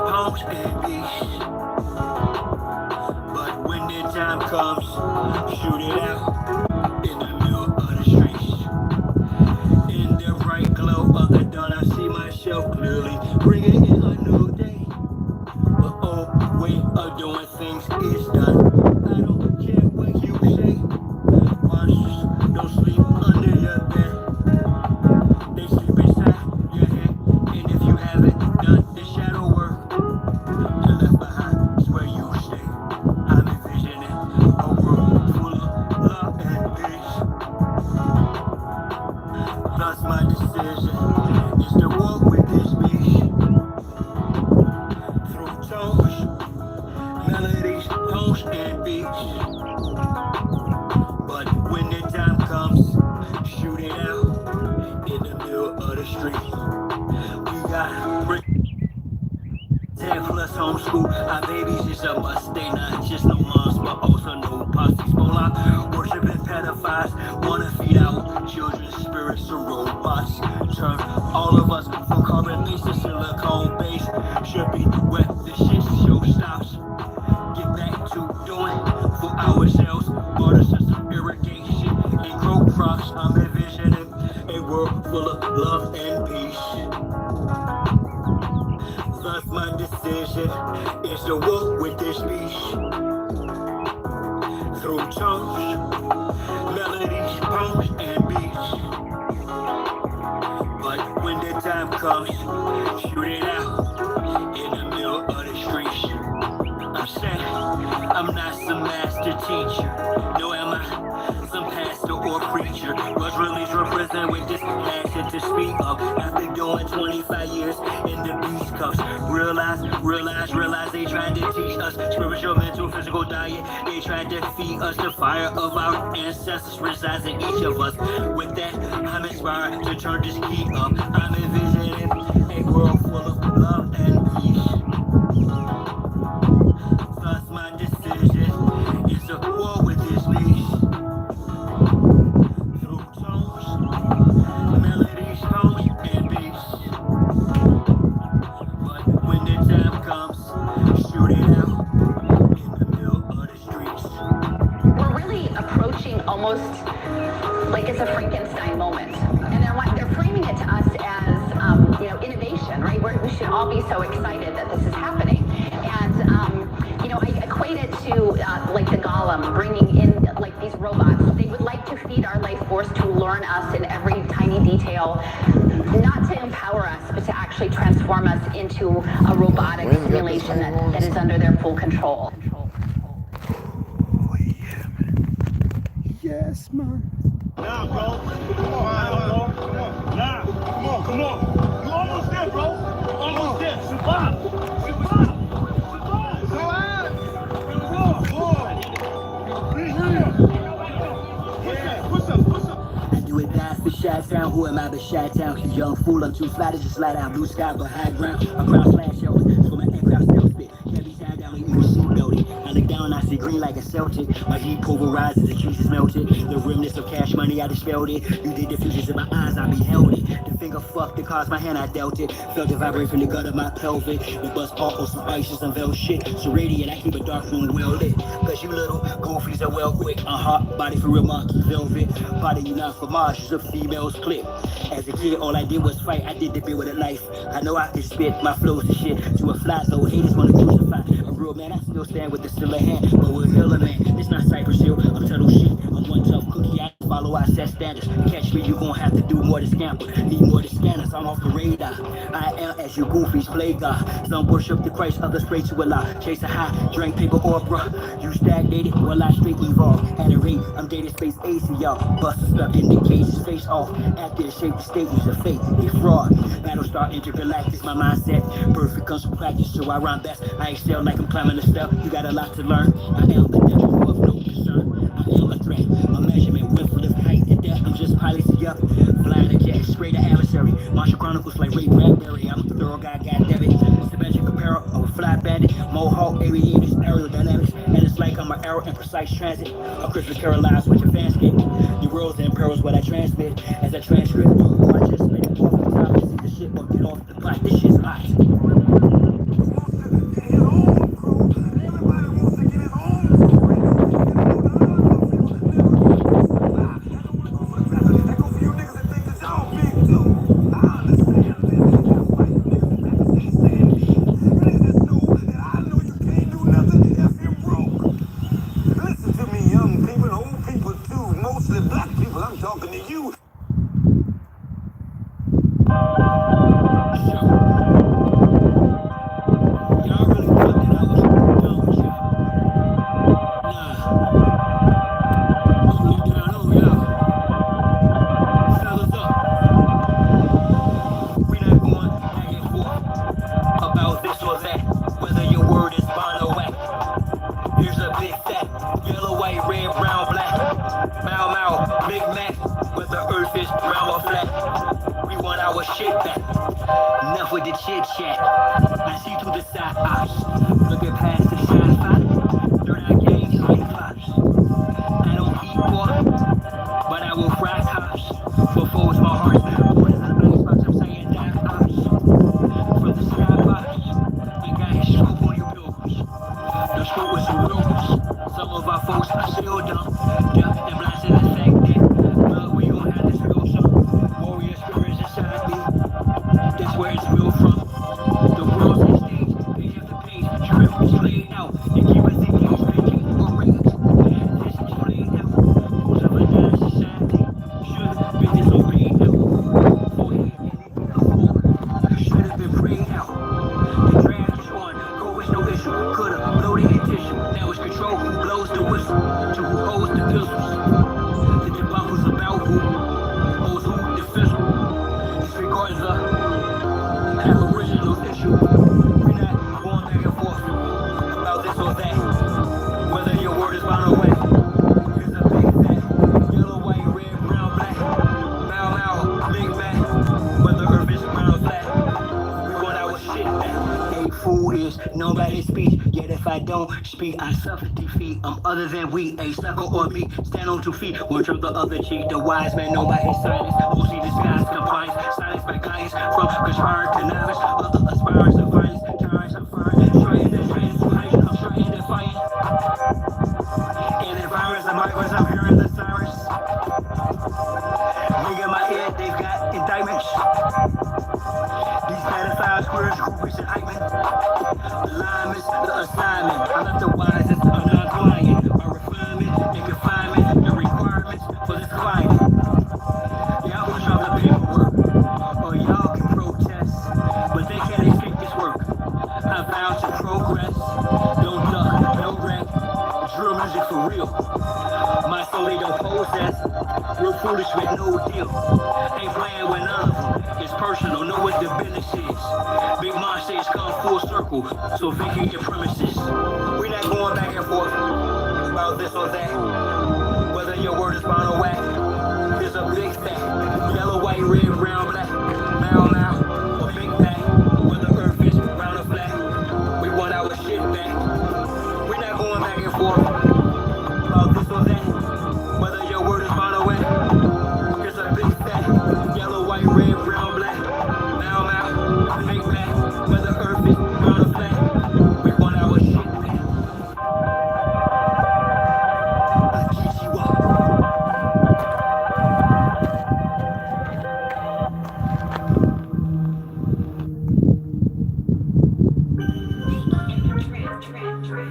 homes and beasts. But when the time comes, shoot it out in the middle of the streets. In the bright glow of the dawn, I see myself clearly, bringing in a new day. The old way of doing things is done. I don't care what you say. Monsters don't sleep under your bed. They sleep inside your head. And if you haven't done the shadow work, you're left behind. It's where you stay. I'm envisioning a world full of love and peace. Thus my decision is to walk with this beast. Through tones, melodies, tones, and beats. But when the time comes, shoot it out in the middle of the street. We got Brickz. 10 plus homeschool, our babies is a must. They not just no moms, but also no pops. Spola, worshiping pedophiles, wanna feed out children's spirits to robots. Turn all of us from carbon based to silicone based. Should be where the shit show stops. Get back to doing for ourselves. Water system irrigation and grow crops. I'm envisioning a world full of love and peace. Thus my decision is to walk with this beast. Through tones, melodies, poems, and beats. But when the time comes, shoot it out in the middle of the streets. I'm saying I'm not some master teacher, no am I some pastor or preacher. Was released represent with this passion to speak of. After doing 25 years in the beast cuffs, realize they tried to teach us spiritual, mental, physical diet. They tried to feed us the fire of our ancestors resides in each of us. With that, I'm inspired to turn this key up. I'm envisioning a world full of love and peace. Thus my decision is to war with this beast. Through tones, melodies, tones, and beats. But when the time comes, shoot it out in the middle of the streets. We're really approaching almost like it's a Frankenstein moment. And they're framing it to us as, innovation, right? We should all be so excited that this is happening. And, I equate it to like the Golem bringing in like these robots. They would like to feed our life force to learn us in every tiny detail, not to empower us, but to actually transform us into a robotic simulation that is under their full control. Oh yeah. Yes, man. Nah, bro. Come on, bro. Nah, come on. You almost there, bro. Almost there. Survive. Chi-town, who am I but Chi-town? You young fool, I'm too fly to just slide out. Blue sky but high ground, across slash shows. So my aircraft still spit. Can't be tied down, like you seat belted. I look down, I see green like a Celtic. My heat pulverizes, the cheese is melted. The remnants of cash money, I dispelled it. You did the fusions in my eyes, I beheld it. The finger fucked, the cards, my hand, I dealt it. Felt the vibrate from the gut of my pelvic. The bus park on some ice, some veil shit. So radiant, I keep a dark room well lit. Cause you little goofies are well quick. Hot body for real monkey velvet. Body you not for Mars, just a female's clip. As a kid, all I did was fight. I did the bit with a life. I know I can spit my flows and shit to a fly, so haters wanna crucify. A real man, I still stand with the still a hand, but we're hella man. It's not Cypress Hill, I'm turtle shit. I'm one tough cookie, I follow, I set standards. Catch me, you gon' have to do more to scamper. Need more to scanners, I'm off the radar. I am as you goofies play God. Some worship the Christ, others pray to Allah. Chase a high, drink paper or bruh. You stagnated, well I straight evolve. At a rate, I'm dating space AC, y'all. Busters stuck in the cages, face off. Active shape the stages of fate, a fraud. Battlestar intergalactic, my mindset. Perfect comes from practice, so I rhyme best. I excel like I'm climbing a step. You got a lot to learn. I am a devil of no concern. I am a threat. My measurement, width, lift, height, and depth. I'm just piloting up. Flying a jet, straight to adversary. Martial Chronicles like Ray Bradbury. I'm a thorough guy, goddamn it. Symmetric apparel of a fly bandit. Mohawk, aviators, aerodynamics. And it's like I'm an arrow in precise transit. A Christmas Carol lives with your fans get. Your worlds and perils what I transmit. As I transcript, or I just spit it off the top. See the shit or get off the pot. This shit's hot. tissue. Now it's control who blows the whistle, to who holds the pistols. The debacles about who holds who the fizzle. Disregarding the aboriginal issue. We not going back and forth about this or that. Whether your word is bound or wet. Here's a big fat, yellow, white, red, brown, black. Bow, bow, big back. Whether earth is round or flat. We want our shit back. A fool is known by his speech. Yet if I don't speak, I suffer defeat. I'm other than we, a sucker or me. Stand on 2 feet, one turn the other cheek. The wise man know by his silence. Mostly disguised compliance. Silence by guidance. From conspiring to novice. Other aspirants of violence. Tyrants of fire. Trying to height. I'm trying to fight. In environs of migrants, I'm hearing the sirens. Nigga, my head, they've got indictments. These pedophile squares, groupies and hype men. Alignments, the assignment. I'm not the wisest, I'm not lying. My refinement and confinement, the requirements for this climate. Y'all push off the paperwork, or y'all can protest, but they can't escape this work. I vow to progress, don't duck, no wreck. Drill music for real. My soul they don't possess. Real foolish with no deal. Ain't playing with none of them. It's personal, know what the business is. Big monsters come full circle, so vacate your premises. We not going back and forth about this or that. Whether your word is bound or whack. There's a big fact. Yellow, white, red, brown, black. Now, now, a big fact. Whether earth is round or flat. We want our shit back. We not going back and forth about this or that. Whether your word is bound or wet. There's a big fact. Yellow, white, red, brown, black. Now, now, big fact. Whether earth is round or flat. We want our shit back. I get you up.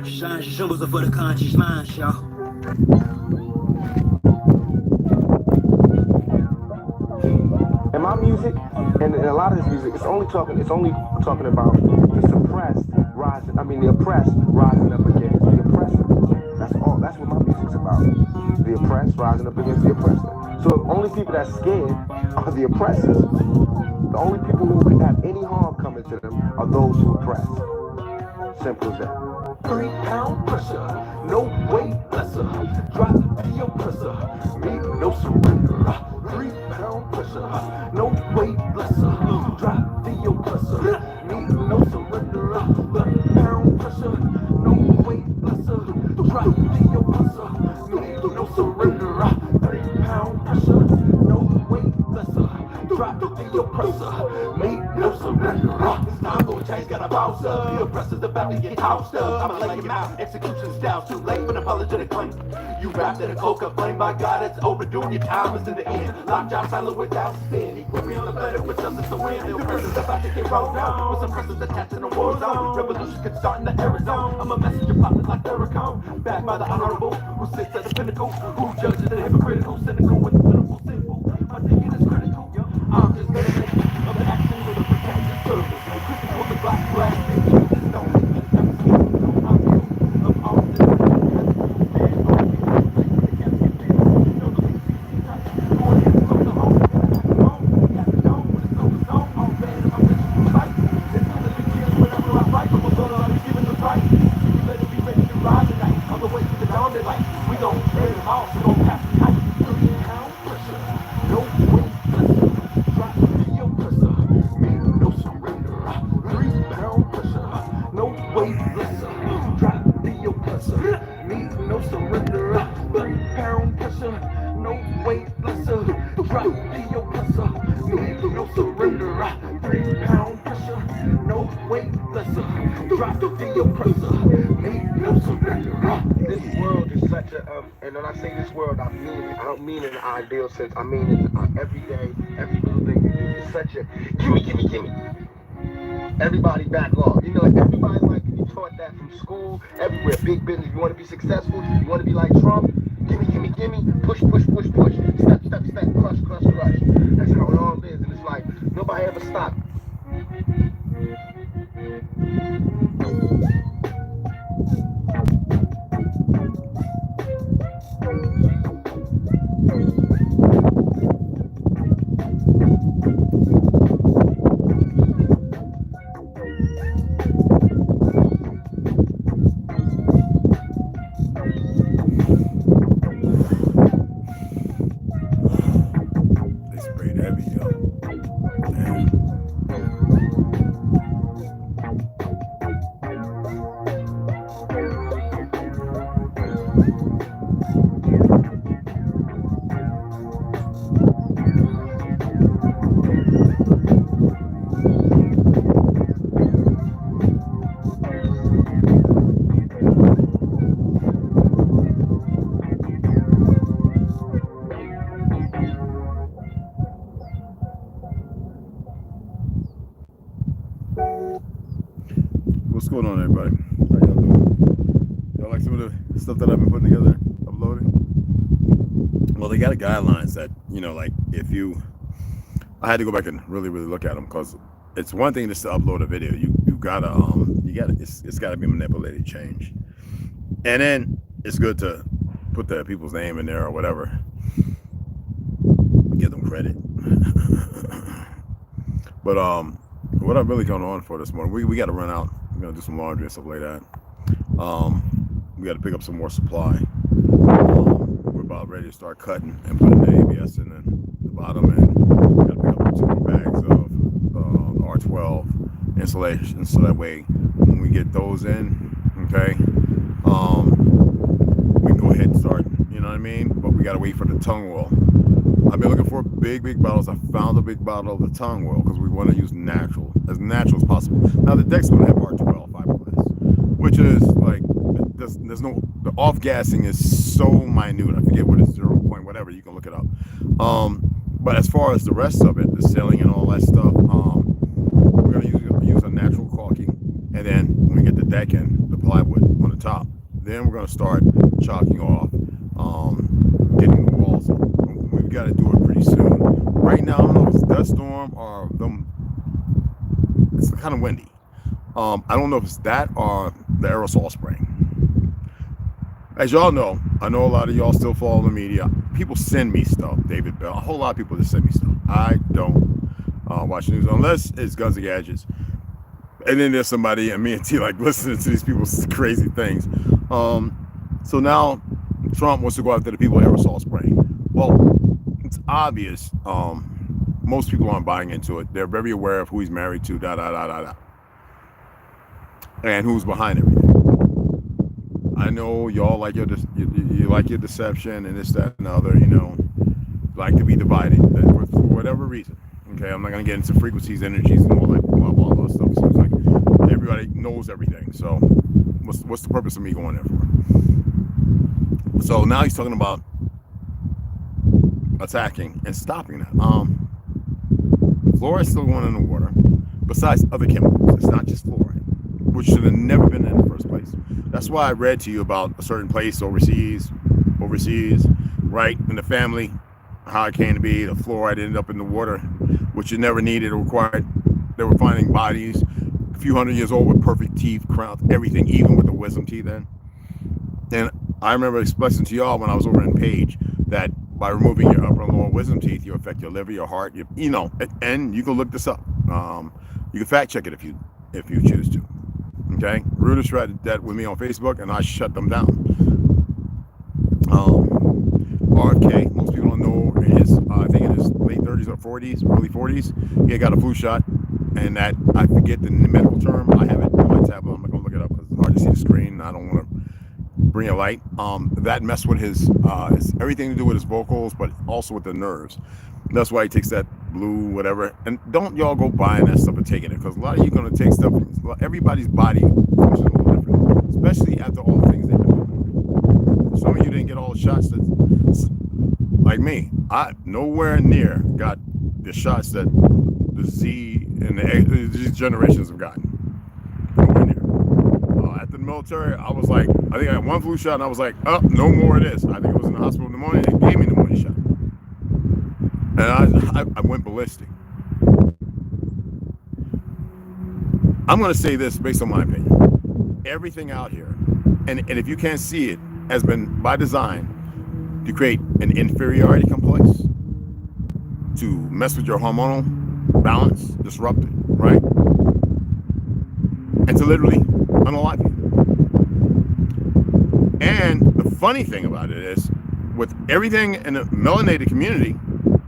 Shine symbols are for the conscious mind, y'all. And my music, and a lot of this music, it's only talking about the suppressed rising. The oppressed rising up against the oppressor. That's all. That's what my music's about. The oppressed rising up against the oppressor. So the only people that's scared are the oppressors. The only people who can have any harm coming to them are those who oppress. Simple as that. 3 pound pressure, no weight lesser. Drop the oppressor, me no surrender. 3 pound pressure, no weight lesser. Drop the oppressor, me no surrender. 3 pound pressure, no weight lesser. Drop the oppressor, me no surrender. 3 pound pressure, no weight lesser. Drop the oppressor, me no surrender. It's time for a change, got a bounce up. The oppressor's about to get tossed up. I'ma lay him out, execution style. Too late for an apologetic claim. You wrapped in a cloak of blame. By God, it's overdue. Your time is in the end. Lockjaw silent without sin. Equal real and better with justice to win. The oppressor's about to get rolled down. With some pressures attached in the war zone. Revolution could start in the Arizona. I'm a messenger popping like Theracone. Backed by the honorable who sits at the pinnacle. Who judges the hypocritical, cynical with the pitiful symbol. My thinking is critical. I'm just better than of the action with a protective service. Critical with the black flag. Don't make me I'm you of all this. We gon' burn them all, so don't pass the night. 3 pound pressure, no weight lesser. Drop the oppressor, me no surrender. 3 pound pressure, no weight lesser. Drop the oppressor, me no surrender. 3 pound pressure, no weight lesser. Drop the oppressor, me no surrender. 3 pound pressure, no weight lesser. Drop the oppressor, me no surrender. This world is such a, and when I say this world, I don't mean in an ideal sense. I mean in every day, every little thing you do. It's such a gimme. Everybody back off. You know, everybody like you taught that from school, everywhere. Big business. You want to be successful. You want to be like Trump. Gimme. Push. Step. Crush. That's how it all is. And it's like nobody ever stopped. What's going on, everybody? How y'all doing? Y'all like some of the stuff that I've been putting together, uploading? Well, they got guidelines that, you know, like if you, I had to go back and really look at them, because it's one thing just to upload a video. You gotta it's gotta be manipulated, change, and then it's good to put the people's name in there or whatever, give them credit. But what I'm really going on for this morning, we got to run out. We're gonna do some laundry and stuff like that. We got to pick up some more supply. We're about ready to start cutting and putting the ABS in the bottom, and we got to pick up 2 more bags of R12 insulation, so that way when we get those in, okay, we can go ahead and start. You know what I mean? But we got to wait for the tongue oil. I've been looking for big bottles. I found a big bottle of the tongue oil because we want to use as natural as possible. Now the deck's gonna have R12 fiberglass, which is like there's no, the off gassing is so minute. I forget what it's 0. whatever. You can look it up. But as far as the rest of it, the sealing and all that stuff, we're gonna use a natural caulking, and then when we get the deck in, the plywood on the top, then we're gonna start chalking off, getting the walls up. We've got to do it pretty soon. Right now, I don't know if it's dust storm or it's kind of windy. I don't know if it's that or the aerosol spraying. As y'all know, I know a lot of y'all still follow the media. People send me stuff, David Bell. A whole lot of people just send me stuff. I don't watch news unless it's Guns and Gadgets. And then there's somebody, and me and T like listening to these people's crazy things. So now Trump wants to go after the people aerosol spraying. Well, it's obvious. Most people aren't buying into it. They're very aware of who he's married to, and who's behind everything. I know y'all like you like your deception and this, that, and the other. You know, like to be divided for whatever reason. Okay, I'm not gonna get into frequencies, energies, and all that blah stuff. So it's like everybody knows everything. So what's the purpose of me going there for? So now he's talking about attacking and stopping that. Fluoride is still going in the water, besides other chemicals. It's not just fluoride, which should have never been in the first place. That's why I read to you about a certain place overseas, right, in the family, how it came to be. The fluoride ended up in the water, which you never needed or required. They were finding bodies a few hundred years old with perfect teeth, crowns, everything, even with the wisdom teeth in. And I remember expressing to y'all when I was over in Page that by removing your upper and lower wisdom teeth, you affect your liver, your heart, you know, and you can look this up. You can fact check it if you choose to. Okay, Reuters tried that with me on Facebook, and I shut them down. RFK, most people don't know, I think in his late 30s or 40s, early 40s, he got a flu shot, and that, I forget the medical term. I have it on my tablet. I'm not gonna look it up because it's hard to see the screen. I don't want to bring a light. That messed with his everything to do with his vocals, but also with the nerves. That's why he takes that blue whatever. And don't y'all go buying that stuff and taking it, because a lot of you are gonna take stuff. Everybody's body functions a little different, especially after all the things they've been doing. Some of you didn't get all the shots that, like me, I nowhere near got the shots that the Z and these generations have gotten. Nowhere near. At the military, I was like, I think I had one flu shot, and I was like, oh, no more of this. I think it was in the hospital pneumonia. They gave me the pneumonia shot, and I went ballistic. I'm going to say this based on my opinion. Everything out here, and if you can't see it, has been by design to create an inferiority complex, to mess with your hormonal balance, disrupt it, right? And to literally unalive you. And the funny thing about it is, with everything in the melanated community,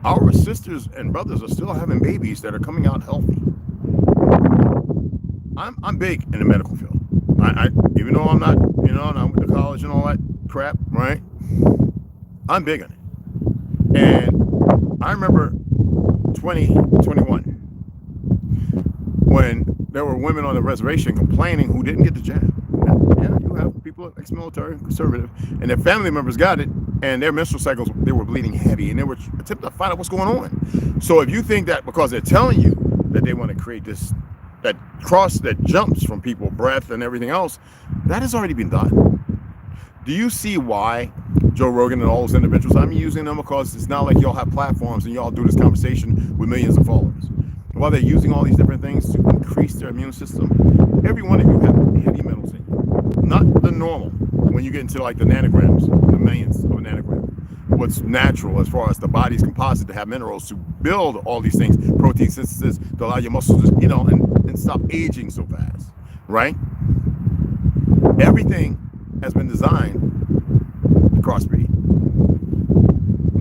our sisters and brothers are still having babies that are coming out healthy. I'm big in the medical field. I even though I'm not, you know, and I'm with the college and all that, crap, right? I'm big on it. And I remember 2021 when there were women on the reservation complaining who didn't get the jab. Yeah, you have people ex-military, conservative, and their family members got it, and their menstrual cycles, they were bleeding heavy, and they were attempting to find out what's going on. So if you think that because they're telling you that they want to create this, that cross that jumps from people, breath and everything else, that has already been done. Do you see why Joe Rogan and all those individuals, I'm using them because it's not like y'all have platforms and y'all do this conversation with millions of followers. While they're using all these different things to increase their immune system, every one of you have heavy metals in you. Not the normal, when you get into like the nanograms, the millions of a nanogram. What's natural as far as the body's composite to have minerals to build all these things, protein synthesis, to allow your muscles to, you know, and stop aging so fast, right? Everything has been designed to crossbreed,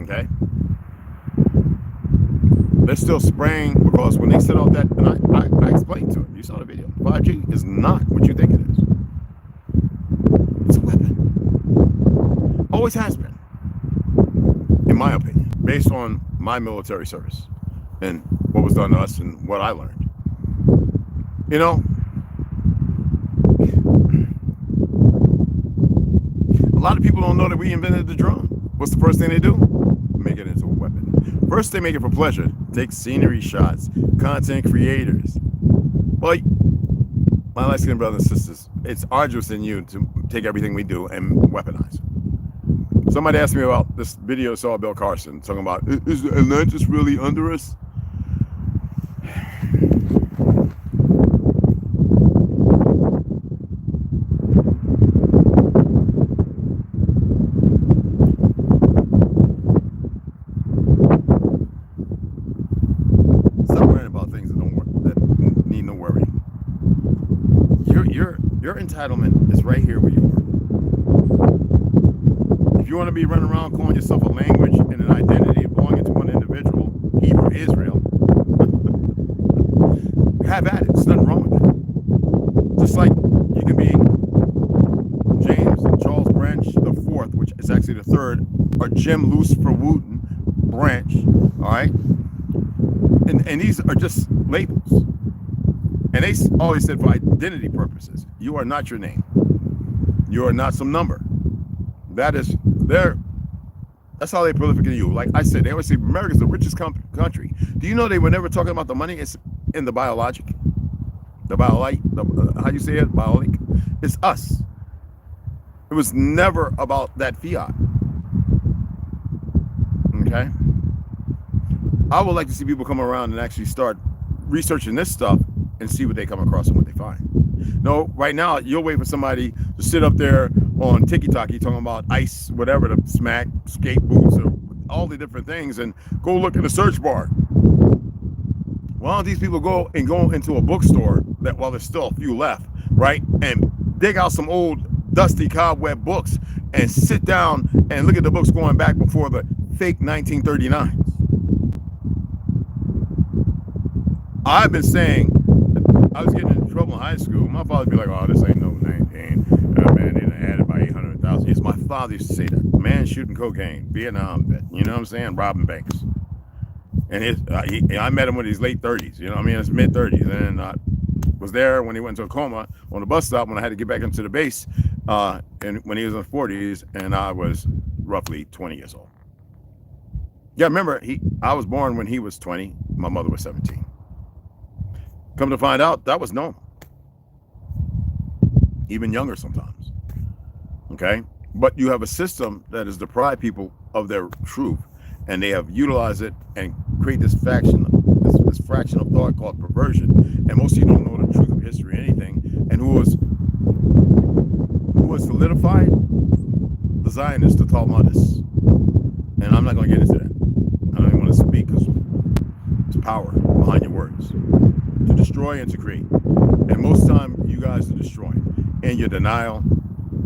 okay? They're still spraying because when they set out that, and I explained to him, you saw the video, 5G is not what you think it is. It's a weapon. Always has been, in my opinion, based on my military service and what was done to us and what I learned. You know, a lot of people don't know that we invented the drone. What's the first thing they do? Make it into a weapon. First, they make it for pleasure. Take scenery shots, content creators. Well, my light-skinned brothers and sisters, it's arduous in you to take everything we do and weaponize it. Somebody asked me about this video I saw Bill Carson talking about, is Atlantis really under us? Your entitlement is right here where you are. If you want to be running around calling yourself a language and an identity belonging to one individual, Hebrew Israel, have at it. There's nothing wrong with that. Just like you can be James Charles Branch the Fourth, which is actually the third, or Jim Lucifer Wooten Branch, all right? And these are just labels. And they always said for identity purposes, you are not your name. You are not some number. That is that's how they prolific in you. Like I said, they always say America's the richest country. Do you know they were never talking about the money? It's in the biologic. The biolite, how you say it? Biolic. It's us. It was never about that fiat. Okay? I would like to see people come around and actually start researching this stuff and see what they come across and what they find. No, right now, you'll wait for somebody to sit up there on TikTok talking about ice, whatever, the smack, skate boots, or all the different things, and go look in the search bar. Why don't these people go into a bookstore that while there's still a few left, right, and dig out some old dusty cobweb books and sit down and look at the books going back before the fake 1939s. I've been saying, I was getting in trouble in high school. My father would be like, oh, this ain't no 19. Man, they done added by 800,000. Yes, my father used to say that. Man shooting cocaine, Vietnam vet, you know what I'm saying? Robbing banks. And I met him when he's late 30s, you know what I mean? It's mid 30s. And I was there when he went into a coma on the bus stop when I had to get back into the base, and when he was in the 40s, and I was roughly 20 years old. Yeah, remember, I was born when he was 20. My mother was 17. Come to find out, that was normal. Even younger sometimes. Okay? But you have a system that has deprived people of their truth, and they have utilized it and create this fraction of thought called perversion. And most of you don't know the truth of history or anything. And who was solidified? The Zionists, the Talmudists. And I'm not going to get into that. I don't even want to speak because it's power behind your words. To destroy and to create. And most time you guys are destroying. And your denial,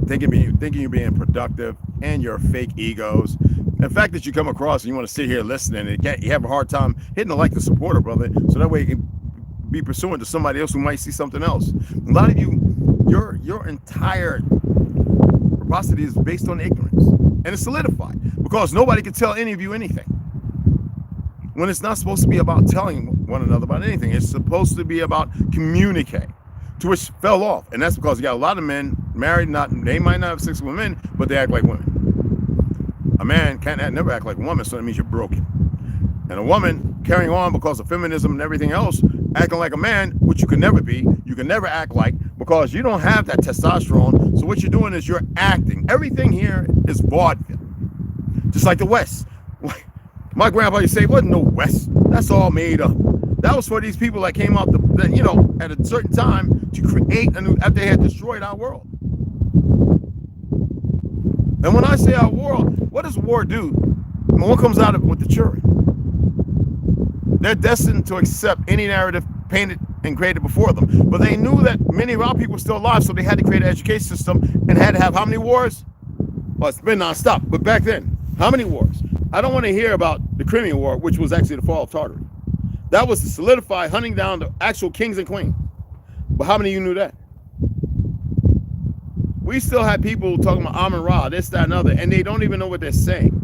thinking you're being productive, and your fake egos. The fact that you come across and you want to sit here listening and you have a hard time hitting the like, the supporter, brother, so that way you can be pursuing to somebody else who might see something else. A lot of you, your entire reciprocity is based on ignorance. And it's solidified because nobody can tell any of you anything. When it's not supposed to be about telling one another about anything, it's supposed to be about communicating, to which fell off. And that's because you got a lot of men married, they might not have sex with women, but they act like women. A man can't never act like a woman, so that means you're broken. And a woman carrying on because of feminism and everything else, acting like a man, which you can never be, you can never act like, because you don't have that testosterone. So what you're doing is you're acting. Everything here is vaudeville. Just like the West. My grandpa used to say, wasn't no West. That's all made up. That was for these people that came out, at a certain time to create a new, after they had destroyed our world. And when I say our world, what does war do? And what comes out of it with the children? They're destined to accept any narrative painted and created before them. But they knew that many of our people were still alive, so they had to create an education system and had to have how many wars? Well, it's been nonstop. But back then, how many wars? I don't want to hear about the Crimean War, which was actually the fall of Tartary. That was to solidify hunting down the actual kings and queens. But how many of you knew that? We still have people talking about Amun Ra, this, that, and other, and they don't even know what they're saying.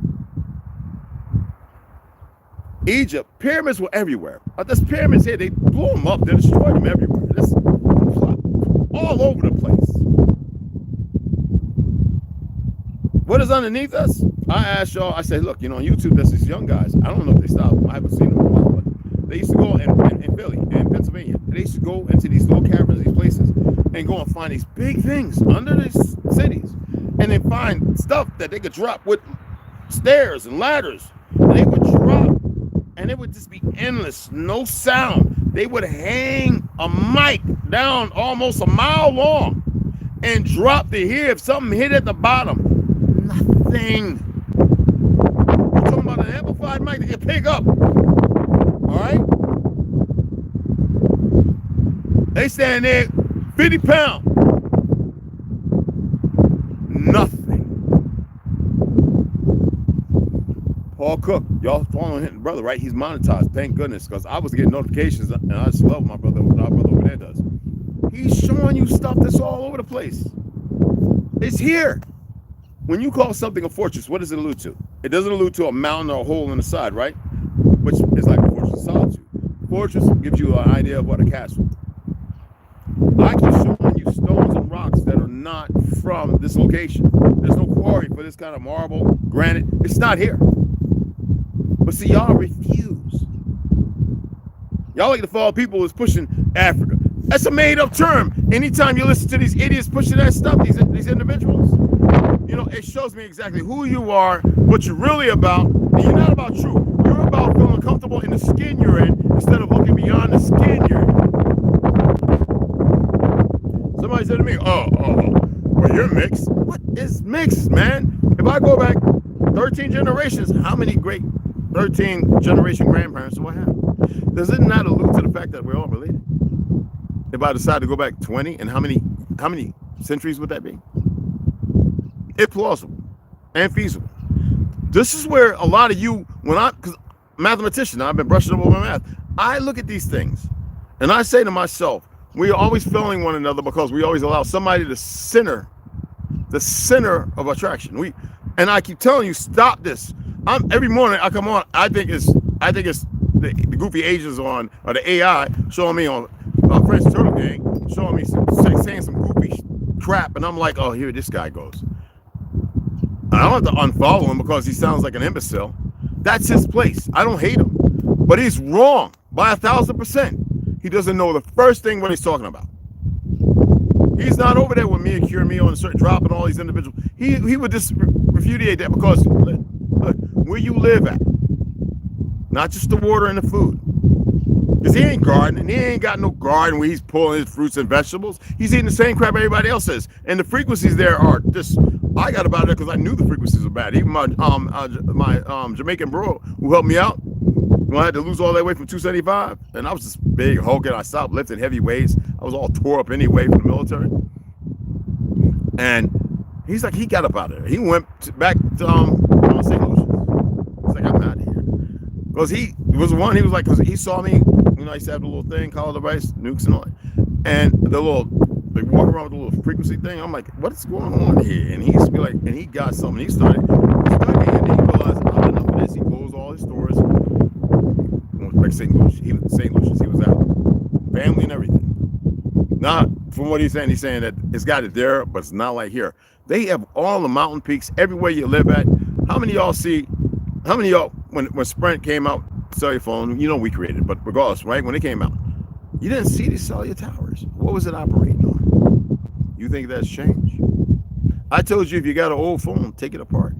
Egypt, pyramids were everywhere. There's pyramids here, they blew them up, they destroyed them everywhere. This, all over the place. What is underneath us? I asked y'all, I said, look, on YouTube, there's these young guys. I don't know if they stopped. I haven't seen them in a while, but they used to go in Philly, in Pennsylvania. They used to go into these little caverns, these places, and go and find these big things under these cities. And then find stuff that they could drop with stairs and ladders. And they would drop, and it would just be endless, no sound. They would hang a mic down almost a mile long and drop to hear if something hit at the bottom. Nothing. We're talking about an amplified mic that you pick up. All right? They stand there, 50 pounds. Nothing. Paul Cook, y'all following him, brother, right? He's monetized, thank goodness, because I was getting notifications, and I just love my brother, what our brother over there does. He's showing you stuff that's all over the place. It's here. When you call something a fortress, what does it allude to? It doesn't allude to a mountain or a hole in the side, right? Which is like a fortress of solitude. Fortress gives you an idea of what a castle. I keep showing you stones and rocks that are not from this location. There's no quarry for this kind of marble, granite. It's not here. But see, y'all refuse. Y'all like to follow people who's pushing Africa. That's a made-up term. Anytime you listen to these idiots pushing that stuff, these individuals, it shows me exactly who you are, what you're really about, and you're not about truth. You're about feeling comfortable in the skin you're in instead of looking beyond the skin you're in. Somebody said to me, well, you're mixed. What is mixed, man? If I go back 13 generations, how many great 13 generation grandparents do I have? Does it not allude to the fact that we're all related? If I decide to go back 20, and how many centuries would that be? It's plausible and feasible. This is where a lot of you, because mathematician, I've been brushing up over math. I look at these things and I say to myself, we are always failing one another because we always allow somebody to center of attraction. And I keep telling you, stop this. Every morning I come on, I think it's the goofy Asians on, or the AI showing me on French Turtle Gang, showing me saying some goofy crap, and I'm like, oh, here this guy goes. I don't have to unfollow him because he sounds like an imbecile. That's his place. I don't hate him, but he's wrong by 1,000%. He doesn't know the first thing what he's talking about. He's not over there with me and Cure Me on a certain drop and all these individuals. He would just repudiate that because look, where you live at, not just the water and the food. Because he ain't gardening. He ain't got no garden where he's pulling his fruits and vegetables. He's eating the same crap everybody else is. And the frequencies there are just, I got about it because I knew the frequencies were bad. Even my Jamaican bro who helped me out, when I had to lose all that weight from 275, and I was just big hulking. I stopped lifting heavy weights. I was all tore up anyway from the military. And he's like, he got up out of there. He went back to St. Lucia. He's like, I'm out of here. Because he was one, he was like, because he saw me, I used to have the little thing, collar device, nukes and all that. And the little They walk around with a little frequency thing. I'm like, what's going on here? And he used to be like, and he got something. He started studying, and he realized, I have enough of this. He closed all his stores. Like St. Lucius, he was out. Family and everything. Not from what he's saying that it's got it there, but it's not like here. They have all the mountain peaks everywhere you live at. How many of y'all see, how many of y'all, when Sprint came out, cellular phone, you know we created it, but regardless, right, when it came out, you didn't see these cellular towers. What was it operating on? You think that's changed? I told you if you got an old phone, take it apart.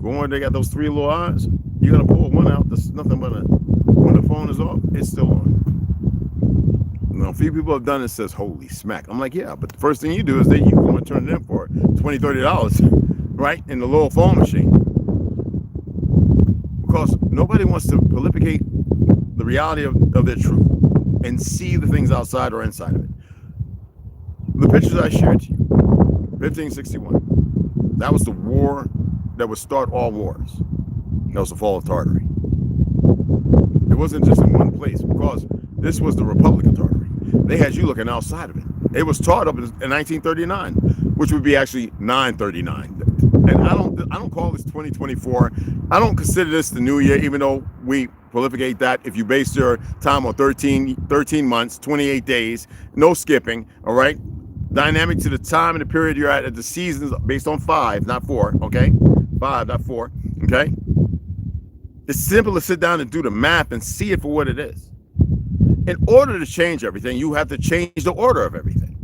Go on, they got those 3 little eyes. You gotta pull one out, there's nothing but when the phone is off, it's still on. Now, a few people have done it, says, holy smack. I'm like, yeah, but the first thing you do is that you go and turn it in for $20, $30, right, in the little phone machine. Because nobody wants to prolificate the reality of their truth and see the things outside or inside of it. The pictures I shared to you, 1561, that was the war that would start all wars. That was the fall of Tartary. It wasn't just in one place, because this was the Republic of Tartary. They had you looking outside of it. It was taught up in 1939, which would be actually 939. And I don't call this 2024. I don't consider this the new year, even though we prolificate that. If you base your time on 13 months, 28 days, no skipping, all right? Dynamic to the time and the period you're at the seasons based on 5, not 4, okay? 5, not 4, okay? It's simple to sit down and do the math and see it for what it is. In order to change everything, you have to change the order of everything.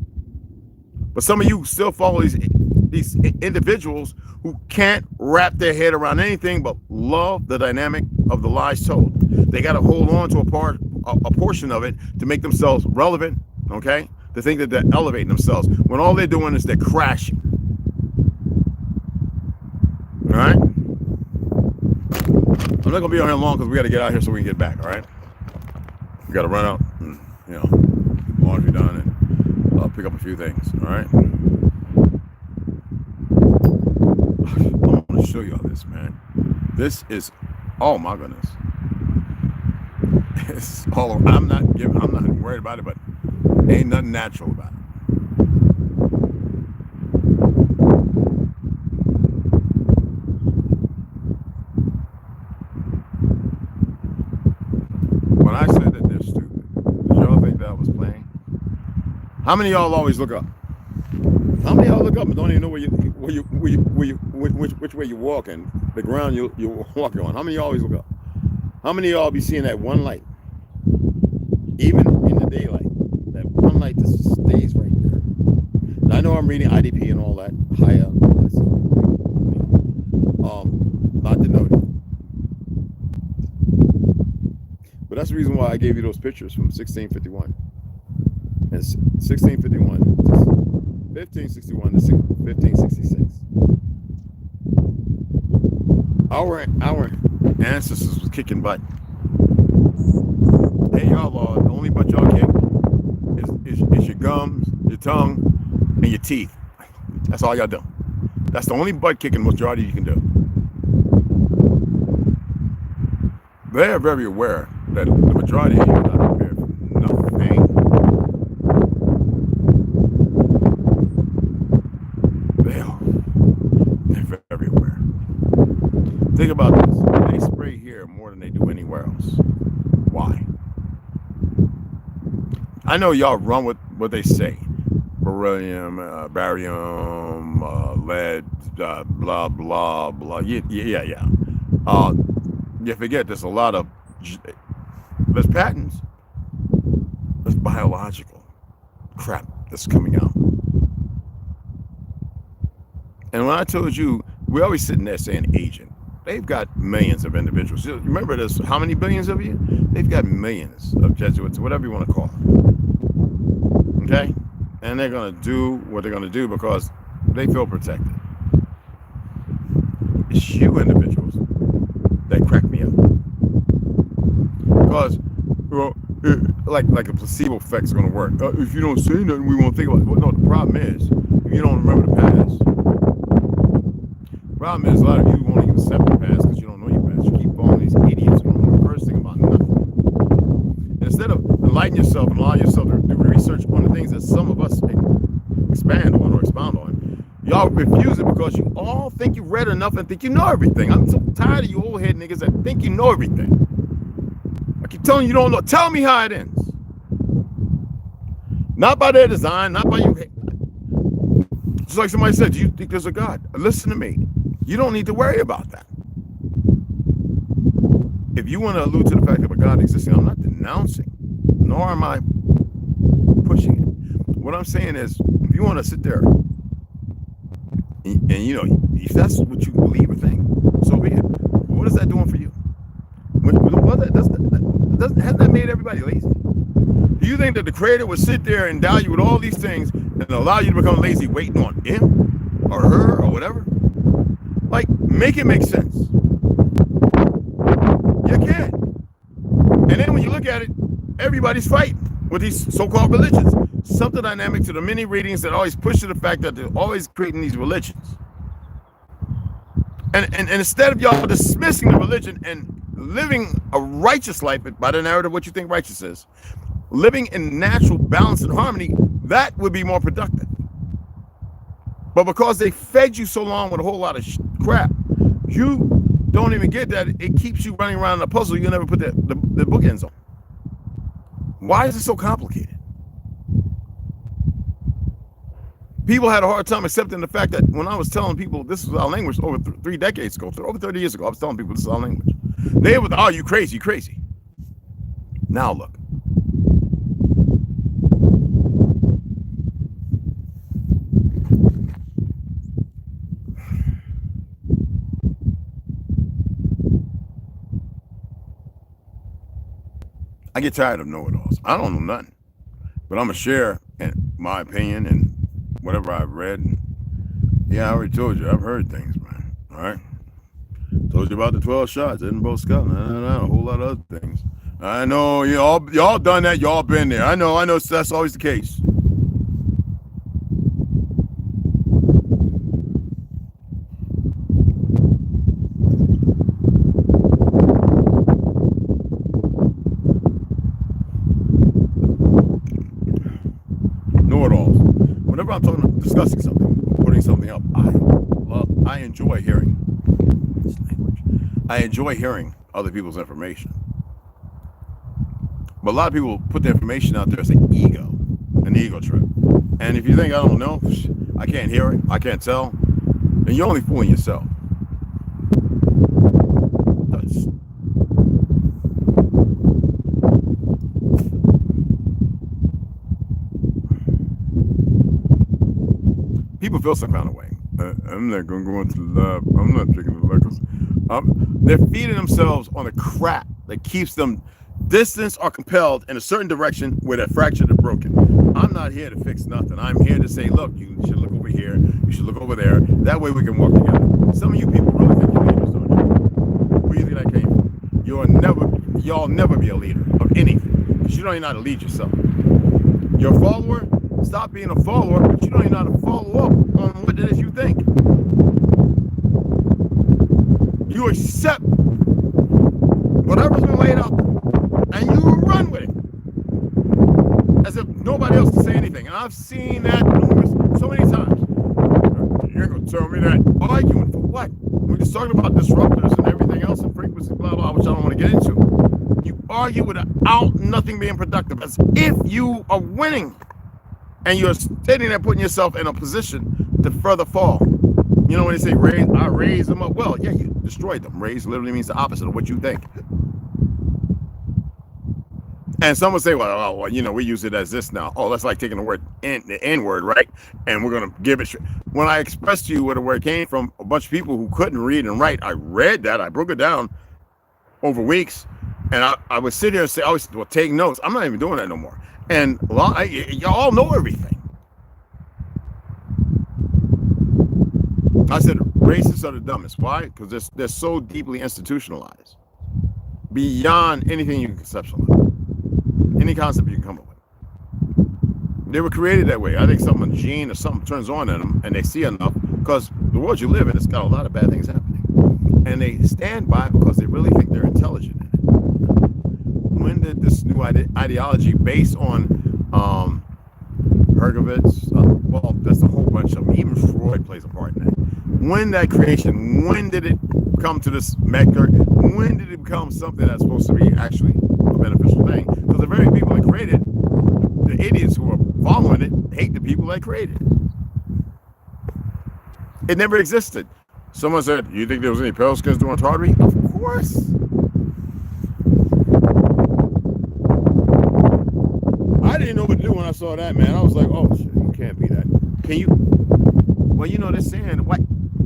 But some of you still follow these individuals who can't wrap their head around anything but love the dynamic of the lies told. They got to hold on to a portion of it to make themselves relevant, okay? To think that they're elevating themselves when all they're doing is they're crashing. All right? I'm not going to be on here long because we got to get out here so we can get back, all right? We got to run out and, laundry done and pick up a few things, all right? I want to show you all this, man. This is, oh my goodness. It's all, I'm not worried about it, but ain't nothing natural about it. When I said that they're stupid, did y'all think that I was playing? How many of y'all always look up? How many of y'all look up and don't even know which way you're walking, the ground you're walking on? How many of y'all always look up? How many of y'all be seeing that one light, even in the daylight? That one light that stays right there. And I know I'm reading IDP and all that higher. Not denoted. But that's the reason why I gave you those pictures from 1651. And 1651, 1561 to 1566. Our ancestors was kicking butt. Hey, y'all, the only butt y'all kick is your gums, your tongue, and your teeth. That's all y'all do. That's the only butt kicking majority you can do. They're very aware that the majority of you are not prepared for nothing. They're very aware. Think about this. They spray here more than they do anywhere else. Why? I know y'all run with what they say. Beryllium, barium, lead, blah, blah, blah. Yeah. You forget there's a lot of, there's patents. There's biological crap that's coming out. And when I told you, we're always sitting there saying agent. They've got millions of individuals. Remember this, how many billions of you? They've got millions of Jesuits, whatever you want to call them. Okay? And they're going to do what they're going to do because they feel protected. It's you individuals that crack me up. Because, like a placebo effect is going to work. If you don't say nothing, we won't think about it. Well, no, the problem is, if you don't remember the past, the problem is a lot of you won't even accept the past because you don't know your past. You keep following these idiots who don't know the first thing about nothing. And instead of enlightening yourself and allowing yourself to do research on the things that some of us expand on or expound on. Y'all refuse it because you all think you read enough and think you know everything. I'm so tired of you old head niggas that think you know everything. I keep telling you don't know. Tell me how it ends. Not by their design, not by you. Just like somebody said, do you think there's a God? Listen to me. You don't need to worry about that. If you want to allude to the fact of a God existing, I'm not denouncing, nor am I pushing it. What I'm saying is, if you want to sit there and you know, if that's what you believe or think, so be it. What is that doing for you? Hasn't that made everybody lazy? Do you think that the Creator would sit there and endow you with all these things and allow you to become lazy waiting on him or her or whatever? Like, make it make sense. You can. And then when you look at it, everybody's fighting with these so-called religions. Something dynamic to the many readings that always push to the fact that they're always creating these religions. And instead of y'all dismissing the religion and living a righteous life by the narrative of what you think righteous is, living in natural balance and harmony, that would be more productive. But because they fed you so long with a whole lot of crap, you don't even get that. It keeps you running around in a puzzle you never put the bookends on. Why is it so complicated? People had a hard time accepting the fact that when I was telling people this is our language over 3 decades ago, over 30 years ago, I was telling people this is our language. They were, oh, you crazy, crazy. Now look. I get tired of know-it-alls. I don't know nothing, but I'm gonna share my opinion and whatever I've read. Yeah, I already told you. I've heard things, man. All right. Told you about the 12 shots. Didn't both Scotland. A whole lot of other things. I know y'all done that. Y'all been there. I know. That's always the case. Whenever I'm discussing something, putting something up, I enjoy hearing this language. I enjoy hearing other people's information. But a lot of people put the information out there as an ego trip. And if you think I don't know, I can't hear it, I can't tell, then you're only fooling yourself. People feel some kind of way. I'm not going to go into the lab. I'm not taking the lectures. They're feeding themselves on a crap that keeps them distanced or compelled in a certain direction where they're fractured and broken. I'm not here to fix nothing. I'm here to say, look, you should look over here. You should look over there. That way we can work together. Some of you people really think you're leaders, don't you? Where do you think that came from? Y'all never be a leader of anything because you don't even know how to lead yourself. You're a follower. Stop being a follower, but you don't even know how to follow up on what it is you think. You accept whatever's been laid out and you run with it as if nobody else can say anything. And I've seen that so many times. You're going to tell me that. Arguing for what? We're just talking about disruptors and everything else and frequency, blah, blah, which I don't want to get into. You argue without nothing being productive as if you are winning. And you're sitting there putting yourself in a position to further fall. You know when they say I raise them up? Well, yeah, you destroyed them. Raise literally means the opposite of what you think. And some will say, well, you know, we use it as this now. Oh, that's like taking the word the N word, right? And we're going to give it. When I expressed to you where the word came from, a bunch of people who couldn't read and write, I read that. I broke it down over weeks. And I would sit here and say, well, take notes. I'm not even doing that no more. And y'all know everything. I said racists are the dumbest. Why? Because they're so deeply institutionalized. Beyond anything you can conceptualize. Any concept you can come up with. They were created that way. I think a gene or something turns on in them and they see enough because the world you live in, it's got a lot of bad things happening. And they stand by it because they really think they're intelligent in it. When did this new ideology based on Hergovitz, well, that's a whole bunch of them. Even Freud plays a part in that. When that creation, when did it come to this mecca? When did it become something that's supposed to be actually a beneficial thing? Because the very people that created, the idiots who are following it, hate the people that created it. It never existed. Someone said, you think there was any Pelicans doing tartary? Of course. I didn't know what to do when I saw that, man. I was like, oh, shit, you can't be that. Can you? Well, you know, they're saying white.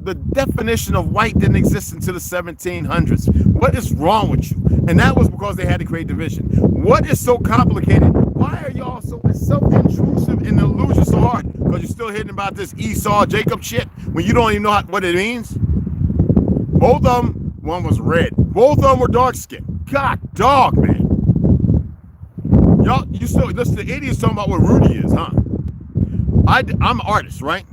The definition of white didn't exist until the 1700s. What is wrong with you? And that was because they had to create division. What is so complicated? Why are y'all so intrusive and illusion so hard? Because you're still hitting about this Esau, Jacob shit when you don't even know what it means? Both of them, one was red. Both of them were dark skinned. God dog, man. Y'all, you still listen to idiots talking about what Rudy is, huh? I'm an artist, right?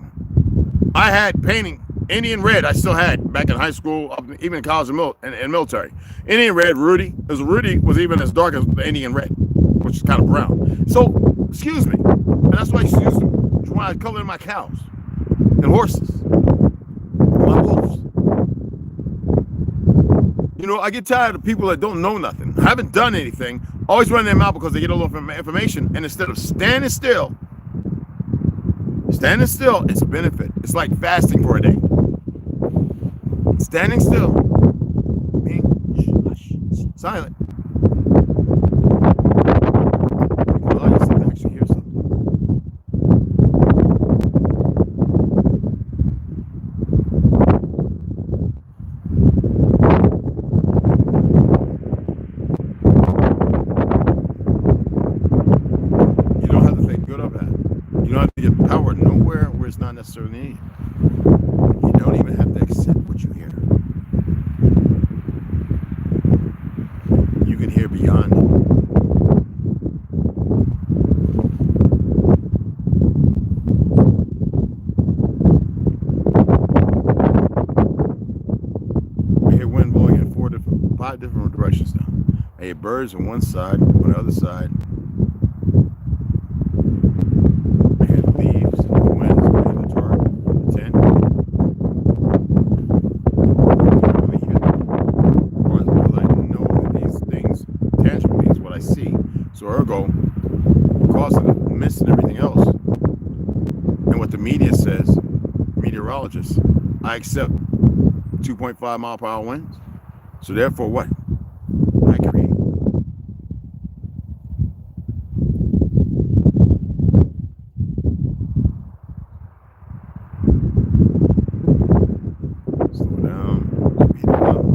I had painting Indian red. I still had back in high school, even in college and military. Indian red, Rudy. Because Rudy was even as dark as the Indian red, which is kind of brown. So, excuse me. And that's why I used to use them to want to color in my cows and horses, my wolves. You know, I get tired of people that don't know nothing, haven't done anything, always running their mouth because they get a little information, and instead of standing still, it's a benefit. It's like fasting for a day. Standing still, silent. Allow yourself to actually hear something. You don't have to think good or bad. You don't have to get power nowhere where it's not necessarily needed. You don't even have to accept what you hear. You can hear beyond it. I hear wind blowing in 5 different directions now. I hear birds on one side, on the other side. I hear the leaves, the winds, I hear the tarp, the tent. So ergo, because of the mist and everything else, and what the media says, meteorologists, I accept 2.5 mile per hour winds. So therefore what? I create. Slow down, speed it up.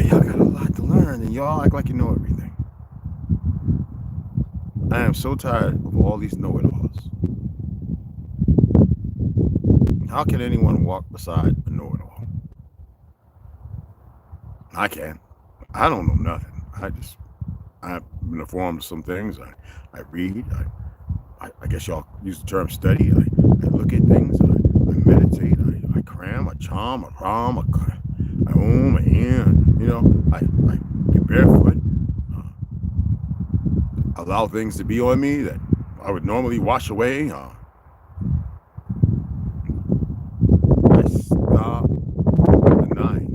Y'all got a lot to learn, and y'all act like you know everything. I am so tired of all these know-it-alls. How can anyone walk beside a know-it-all? I can't. I don't know nothing. I've been informed of some things. I read. I guess y'all use the term study. I look at things. I meditate. I cram. I charm. I ram. I oom. I in. You know, I get barefoot. Allow things to be on me that I would normally wash away. I stop denying.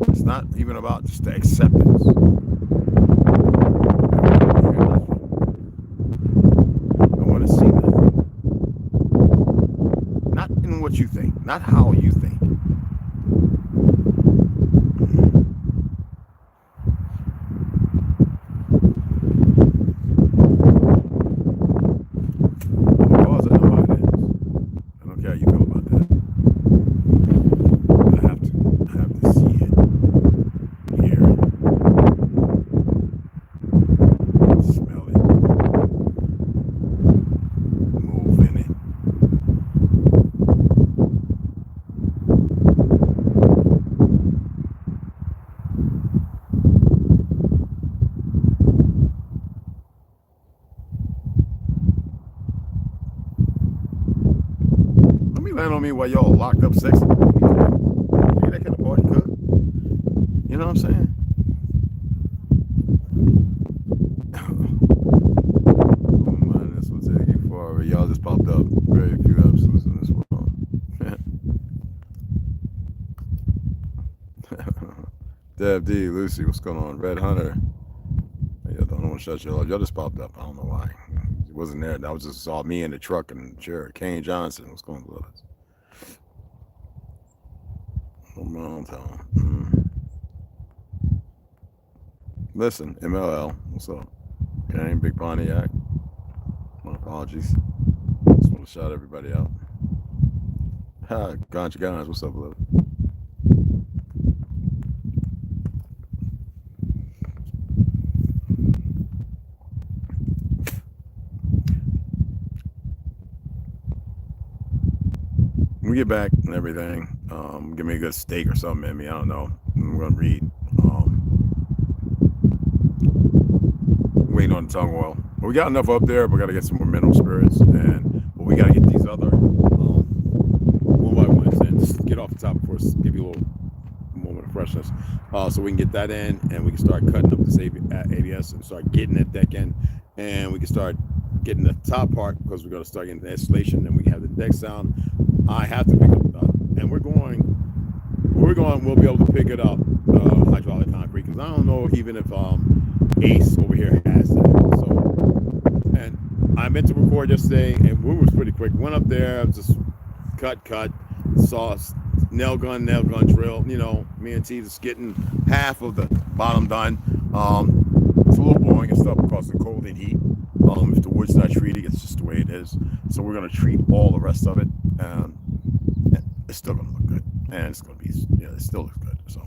It's not even about just the acceptance. I want to see nothing. Not in what you think, not how you think. Land on me while y'all locked up sexy. That kind of party cook. You know what I'm saying? Oh man, this will take you far. Y'all just popped up. Very few absolutes in this world. Deb D, Lucy, what's going on? Red Hunter. Yeah, don't want to shut y'all up. Y'all just popped up. I don't know why. It wasn't there. That was just all me in the truck and sure. Kane Johnson, what's going on with us? Listen, MLL, what's up? Kane, Big Pontiac. My apologies. Just want to shout everybody out. Hi, Ganja Guys, what's up, love? When we get back and everything, give me a good steak or something in me. I don't know. I'm gonna read. Waiting on the tongue oil. But we got enough up there. But we gotta get some more mineral spirits, but we gotta get these other one by ones and just get off the top, of course. Give you a little moment of freshness, so we can get that in, and we can start cutting up this ABS and start getting it deck in, and we can start getting the top part because we're gonna start getting the installation, and we can have the deck sound. I have to pick it up, and we'll be able to pick it up, hydraulic concrete, because I don't know even if Ace over here has that. So, and I meant to record yesterday, and we was pretty quick. Went up there, just cut, saw nail gun drill. You know, me and T just getting half of the bottom done. It's a little boring and stuff because of the cold and heat. If the wood's not treated, it's just the way it is. So we're gonna treat all the rest of it, and it's still gonna look good, and it's gonna be, it still looks good. So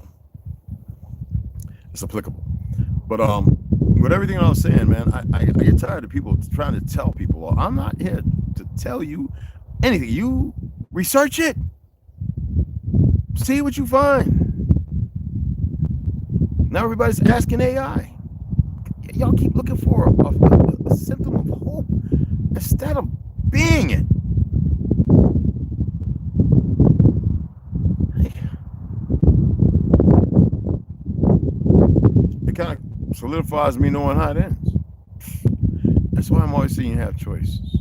it's applicable. But with everything I was saying, man, I get tired of people trying to tell people. Well, I'm not here to tell you anything. You research it, see what you find. Now everybody's asking AI. Y'all keep looking for a symptom of hope instead of being it. It kind of solidifies me knowing how it ends. That's why I'm always saying you have choices.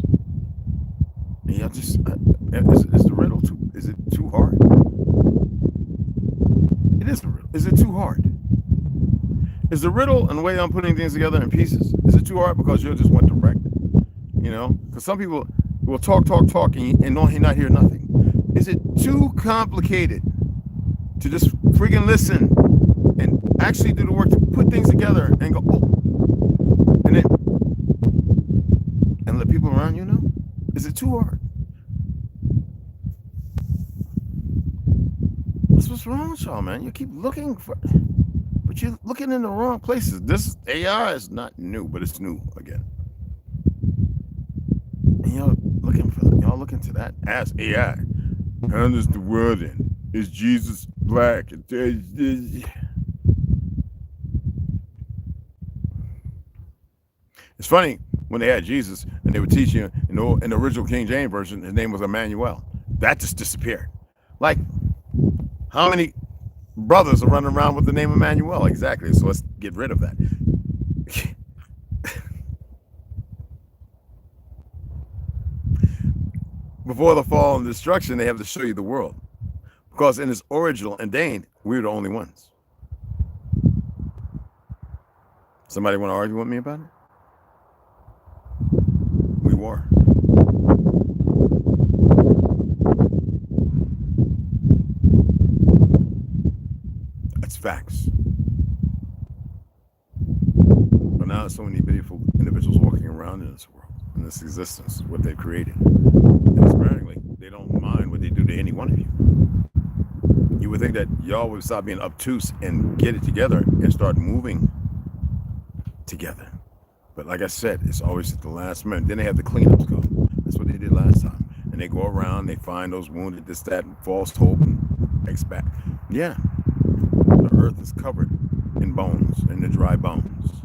And y'all just, is the riddle too, is it too hard? It is the riddle. Is it too hard? Is the riddle and the way I'm putting things together in pieces, is it too hard because you just went direct? You know, because some people will talk and not hear nothing. Is it too complicated to just freaking listen and actually do the work to put things together and go, oh, and let people around you know? Is it too hard? That's what's wrong with y'all, man. You keep looking for, but you're looking in the wrong places. This AI is not new, but it's new again. And y'all looking to that as AI. How does the world end? Is Jesus black? It's funny when they had Jesus and they were teaching in the original King James version, his name was Emmanuel. That just disappeared. Like, how many brothers are running around with the name Emmanuel? Exactly. So let's get rid of that. Before the fall and destruction, they have to show you the world. Because in its original and Dane, we're the only ones. Somebody want to argue with me about it? We were. That's facts. But now there's so many beautiful individuals walking around in this world, in this existence, what they've created. And apparently, they don't mind what they do to any one of you. You would think that y'all would stop being obtuse and get it together and start moving together. But like I said, it's always at the last minute. Then they have the cleanups come. That's what they did last time. And they go around, they find those wounded, this, that, and false hope, and expect. Yeah. The earth is covered in bones, in the dry bones.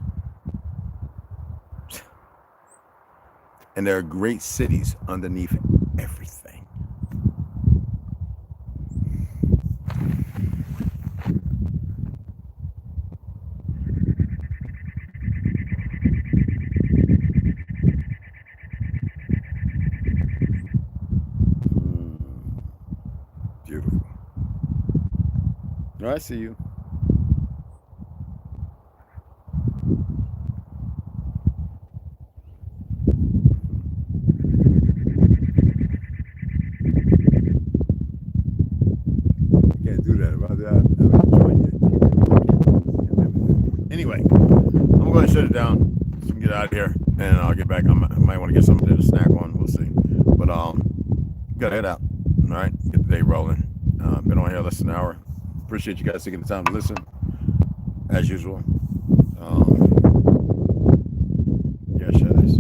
And there are great cities underneath everything. I see you. You can't do that. If I do that, I would join you. Anyway, I'm going to shut it down so we can get out of here, and I'll get back. I might want to get something to snack on. We'll see. But gotta head out. All right, get the day rolling. Been on here less than an hour. Appreciate you guys taking the time to listen, as usual. Yeah, share this.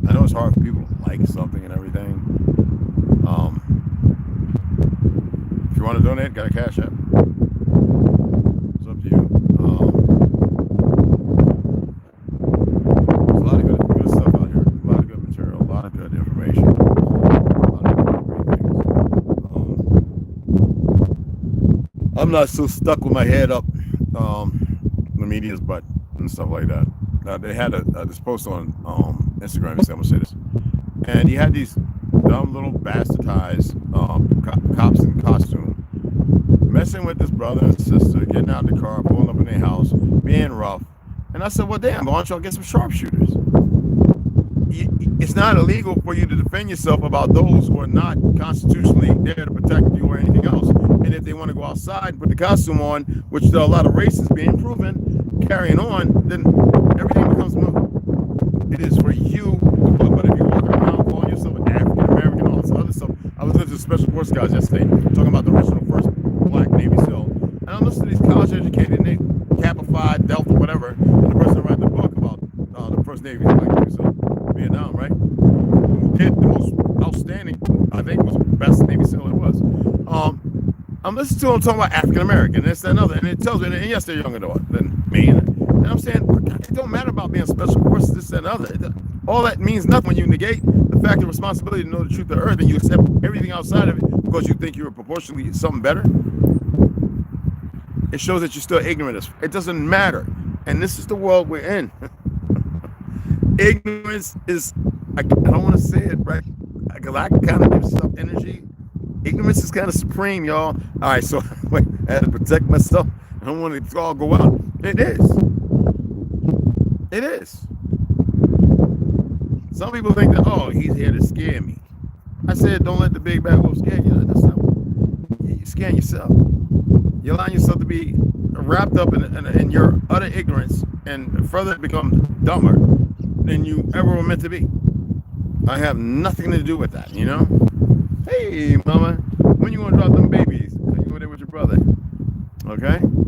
I know it's hard for people to like something and everything. If you want to donate, got a Cashapp. It's up to you. There's a lot of good stuff out here. A lot of good material. A lot of good information. A lot of great things. I'm not so stuck with my head up the media's butt and stuff like that. They had this post on Instagram. I'm gonna say this, and he had these dumb little bastardized cops in costume messing with this brother and sister, getting out of the car, pulling up in their house, being rough. And I said, well, damn, why don't y'all get some sharpshooters? It's not illegal for you to defend yourself about those who are not constitutionally there to protect you or anything else. And if they want to go outside and put the costume on, which there are a lot of races being proven, carrying on, then everything becomes moot. It is for you, but if you're walking around calling yourself an African American, all this other stuff. I was listening to Special Forces guys yesterday talking about the original first Black Navy SEAL, and I'm listening to these college-educated, Capified, Delta, whatever, and the person who wrote the book about the first Navy Black Navy SEAL, Vietnam, right? Who did the most outstanding, I think, was the best Navy SEAL it was. I'm listening to them talking about African American, this, that, and other, and it tells me, and yes, they're younger than me, and I'm saying, it don't matter about being special forces, this, that, and other. All that means nothing when you negate the fact of responsibility to know the truth of the earth and you accept everything outside of it because you think you're proportionally something better. It shows that you're still ignorant. It doesn't matter. And this is the world we're in. Ignorance is, I don't want to say it, right? Because I kind of give stuff energy. Ignorance is kind of supreme, y'all. All right, so wait, I had to protect myself. I don't want it to all go out. It is. It is. Some people think that, oh, he's here to scare me. I said, don't let the big bad wolf scare you. That's not, you're scaring yourself. You're allowing yourself to be wrapped up in your utter ignorance and further become dumber than you ever were meant to be. I have nothing to do with that, you know? Hey, mama, when you gonna drop them babies? You were there with your brother, okay? And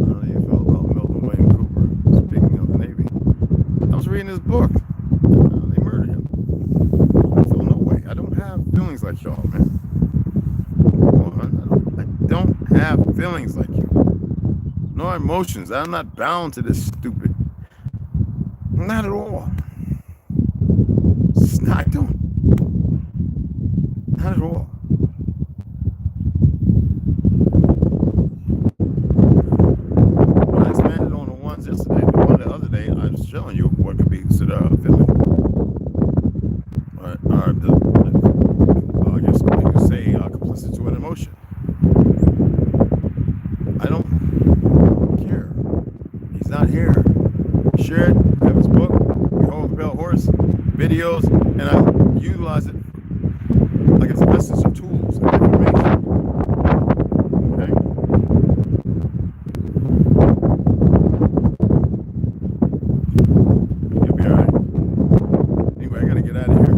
how do you feel about Milton William Cooper, speaking of the Navy? I was reading his book. They murdered him. So no way. I don't have feelings like y'all, man. I don't have feelings like you. No emotions. I'm not bound to this stupid. Not at all. I don't. Not at all. When I expanded on the ones yesterday, the one the other day, I was showing you what could be considered a feeling. I guess you could say complicit to an emotion. I don't care. He's not here. Share it. Have his book, Behold the Pale Horse, videos, and I utilize it like it's a message of tools and information. Okay? You'll be alright. Anyway, I gotta get out of here.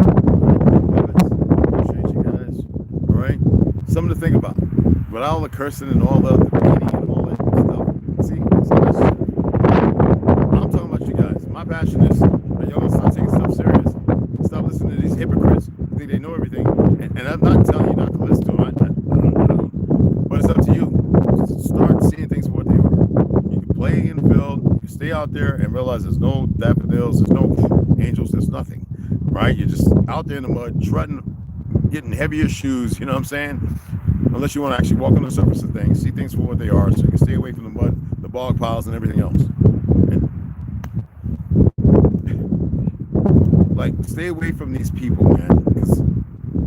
Appreciate you guys. Alright? Something to think about. Without all the cursing and all the beating and all that stuff. See that's, I'm talking about you guys. My passion is that y'all start taking stuff serious. Stop listening to these hypocrites who think they know everything. And I'm not telling you not to listen to them. I don't. But it's up to you. Start seeing things for what they are. You can play in the field. You can stay out there and realize there's no daffodils, there's no angels, there's nothing. Right? You're just out there in the mud, trudging, getting heavier shoes. You know what I'm saying? Unless you want to actually walk on the surface of things, see things for what they are, so you can stay away from the mud, the bog piles, and everything else. Like, stay away from these people, man, because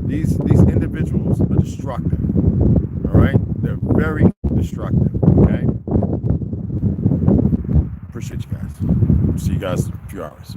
these individuals are destructive. very destructive. Okay. Appreciate you guys. See you guys in a few hours.